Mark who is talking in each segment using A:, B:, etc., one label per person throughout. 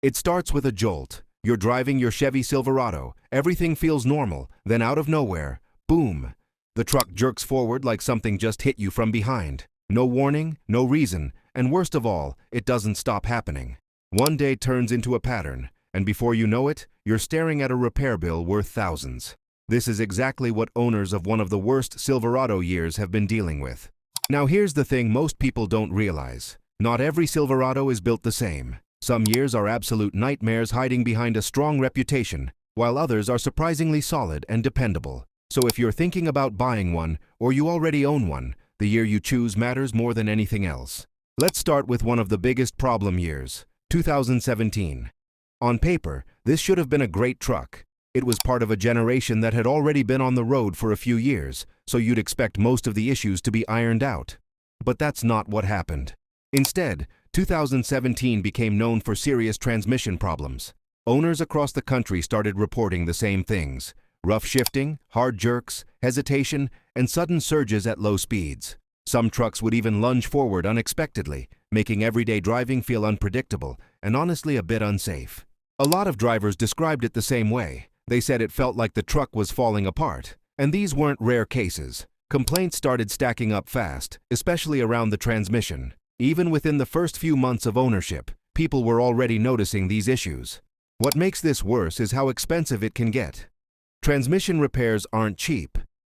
A: It starts with a jolt. You're driving your Chevy Silverado, everything feels normal, then out of nowhere, boom! The truck jerks forward like something just hit you from behind. No warning, no reason, and worst of all, it doesn't stop happening. One day turns into a pattern, and before you know it, you're staring at a repair bill worth thousands. This is exactly what owners of one of the worst Silverado years have been dealing with. Now here's the thing most people don't realize. Not every Silverado is built the same. Some years are absolute nightmares hiding behind a strong reputation, while others are surprisingly solid and dependable. So if you're thinking about buying one, or you already own one, the year you choose matters more than anything else. Let's start with one of the biggest problem years, 2017. On paper, this should have been a great truck. It was part of a generation that had already been on the road for a few years, so you'd expect most of the issues to be ironed out. But that's not what happened. Instead, 2017 became known for serious transmission problems. Owners across the country started reporting the same things: rough shifting, hard jerks, hesitation, and sudden surges at low speeds. Some trucks would even lunge forward unexpectedly, making everyday driving feel unpredictable and honestly a bit unsafe. A lot of drivers described it the same way. They said it felt like the truck was falling apart. And these weren't rare cases. Complaints started stacking up fast, especially around the transmission. Even within the first few months of ownership, people were already noticing these issues. What makes this worse is how expensive it can get. Transmission repairs aren't cheap.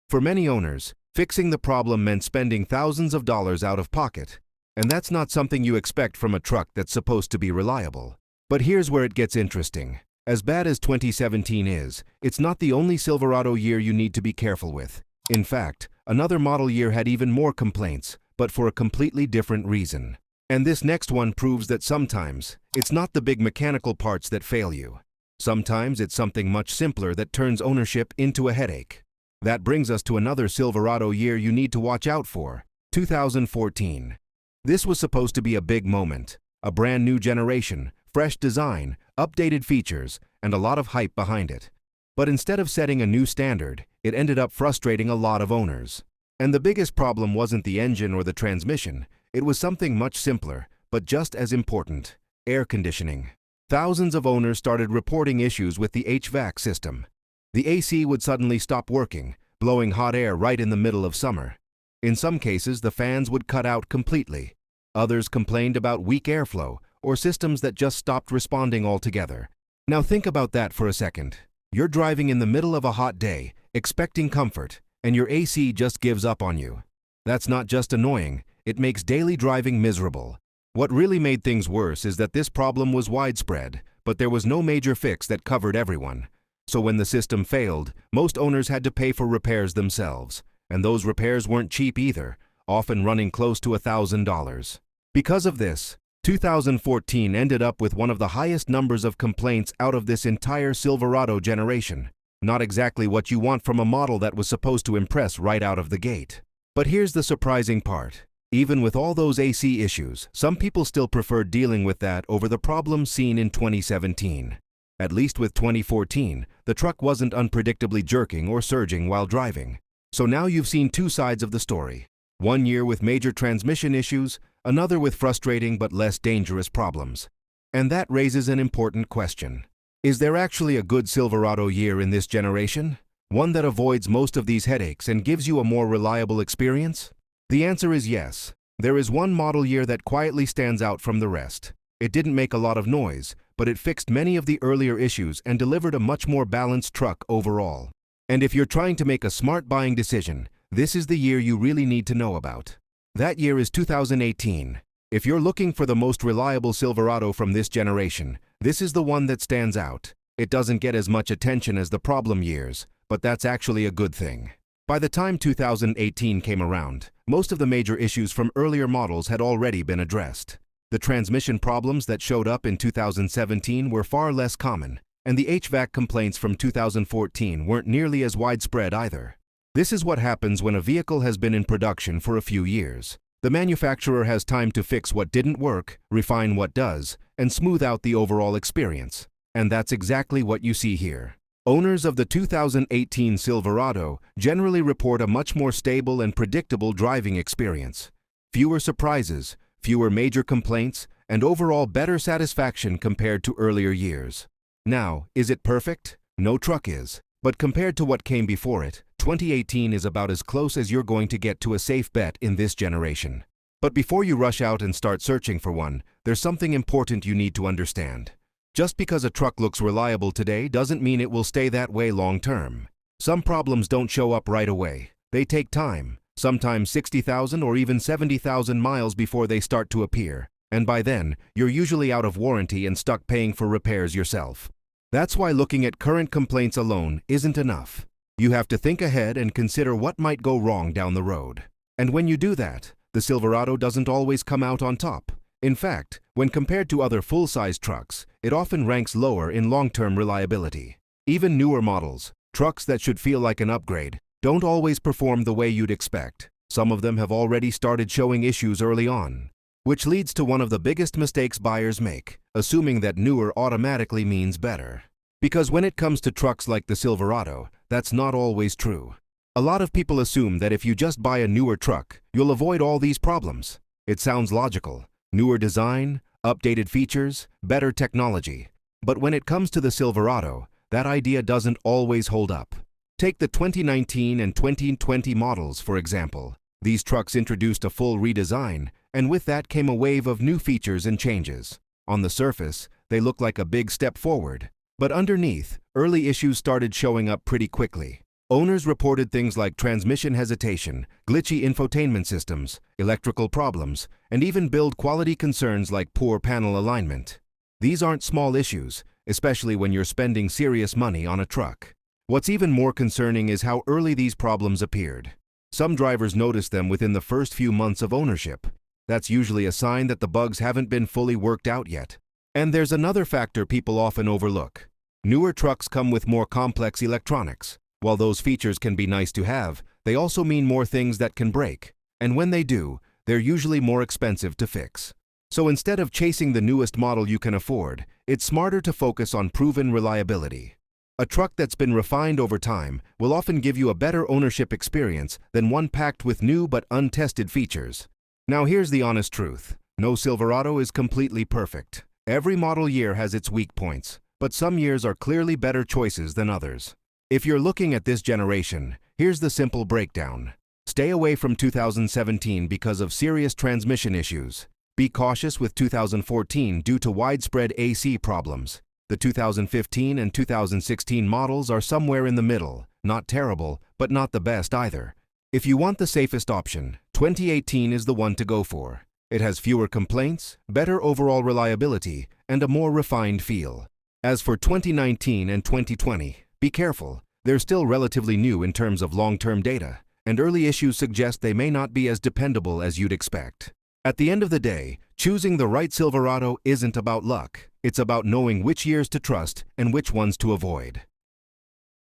A: For many owners, fixing the problem meant spending thousands of dollars out of pocket. And that's not something you expect from a truck that's supposed to be reliable. But here's where it gets interesting. As bad as 2017 is, it's not the only Silverado year you need to be careful with. In fact, another model year had even more complaints, but for a completely different reason. And this next one proves that sometimes, it's not the big mechanical parts that fail you. Sometimes it's something much simpler that turns ownership into a headache. That brings us to another Silverado year you need to watch out for, 2014. This was supposed to be a big moment, a brand new generation, fresh design, updated features, and a lot of hype behind it. But instead of setting a new standard, it ended up frustrating a lot of owners. And the biggest problem wasn't the engine or the transmission, it was something much simpler, but just as important: air conditioning. Thousands of owners started reporting issues with the HVAC system. The AC would suddenly stop working, blowing hot air right in the middle of summer. In some cases, the fans would cut out completely. Others complained about weak airflow, or systems that just stopped responding altogether. Now think about that for a second. You're driving in the middle of a hot day, expecting comfort, and your AC just gives up on you. That's not just annoying, it makes daily driving miserable. What really made things worse is that this problem was widespread, but there was no major fix that covered everyone. So when the system failed, most owners had to pay for repairs themselves. And those repairs weren't cheap either, often running close to $1,000. Because of this, 2014 ended up with one of the highest numbers of complaints out of this entire Silverado generation. Not exactly what you want from a model that was supposed to impress right out of the gate. But here's the surprising part. Even with all those AC issues, some people still preferred dealing with that over the problems seen in 2017. At least with 2014, the truck wasn't unpredictably jerking or surging while driving. So now you've seen two sides of the story. One year with major transmission issues, another with frustrating but less dangerous problems. And that raises an important question. Is there actually a good Silverado year in this generation? One that avoids most of these headaches and gives you a more reliable experience? The answer is yes. There is one model year that quietly stands out from the rest. It didn't make a lot of noise, but it fixed many of the earlier issues and delivered a much more balanced truck overall. And if you're trying to make a smart buying decision, this is the year you really need to know about. That year is 2018. If you're looking for the most reliable Silverado from this generation, this is the one that stands out. It doesn't get as much attention as the problem years, but that's actually a good thing. By the time 2018 came around, most of the major issues from earlier models had already been addressed. The transmission problems that showed up in 2017 were far less common, and the HVAC complaints from 2014 weren't nearly as widespread either. This is what happens when a vehicle has been in production for a few years. The manufacturer has time to fix what didn't work, refine what does, and smooth out the overall experience. And that's exactly what you see here. Owners of the 2018 Silverado generally report a much more stable and predictable driving experience. Fewer surprises, fewer major complaints, and overall better satisfaction compared to earlier years. Now, is it perfect? No truck is. But compared to what came before it, 2018 is about as close as you're going to get to a safe bet in this generation. But before you rush out and start searching for one, there's something important you need to understand. Just because a truck looks reliable today doesn't mean it will stay that way long term. Some problems don't show up right away. They take time, sometimes 60,000 or even 70,000 miles before they start to appear. And by then, you're usually out of warranty and stuck paying for repairs yourself. That's why looking at current complaints alone isn't enough. You have to think ahead and consider what might go wrong down the road. And when you do that, the Silverado doesn't always come out on top. In fact, when compared to other full-size trucks, it often ranks lower in long-term reliability. Even newer models, trucks that should feel like an upgrade, don't always perform the way you'd expect. Some of them have already started showing issues early on, which leads to one of the biggest mistakes buyers make, assuming that newer automatically means better. Because when it comes to trucks like the Silverado, that's not always true. A lot of people assume that if you just buy a newer truck, you'll avoid all these problems. It sounds logical. Newer design, updated features, better technology. But when it comes to the Silverado, that idea doesn't always hold up. Take the 2019 and 2020 models, for example. These trucks introduced a full redesign, and with that came a wave of new features and changes. On the surface, they look like a big step forward. But underneath, early issues started showing up pretty quickly. Owners reported things like transmission hesitation, glitchy infotainment systems, electrical problems, and even build quality concerns like poor panel alignment. These aren't small issues, especially when you're spending serious money on a truck. What's even more concerning is how early these problems appeared. Some drivers noticed them within the first few months of ownership. That's usually a sign that the bugs haven't been fully worked out yet. And there's another factor people often overlook. Newer trucks come with more complex electronics. While those features can be nice to have, they also mean more things that can break. And when they do, they're usually more expensive to fix. So instead of chasing the newest model you can afford, it's smarter to focus on proven reliability. A truck that's been refined over time will often give you a better ownership experience than one packed with new but untested features. Now here's the honest truth. No Silverado is completely perfect. Every model year has its weak points, but some years are clearly better choices than others. If you're looking at this generation, here's the simple breakdown. Stay away from 2017 because of serious transmission issues. Be cautious with 2014 due to widespread AC problems. The 2015 and 2016 models are somewhere in the middle, not terrible, but not the best either. If you want the safest option, 2018 is the one to go for. It has fewer complaints, better overall reliability, and a more refined feel. As for 2019 and 2020, be careful. They're still relatively new in terms of long-term data, and early issues suggest they may not be as dependable as you'd expect. At the end of the day, choosing the right Silverado isn't about luck. It's about knowing which years to trust and which ones to avoid.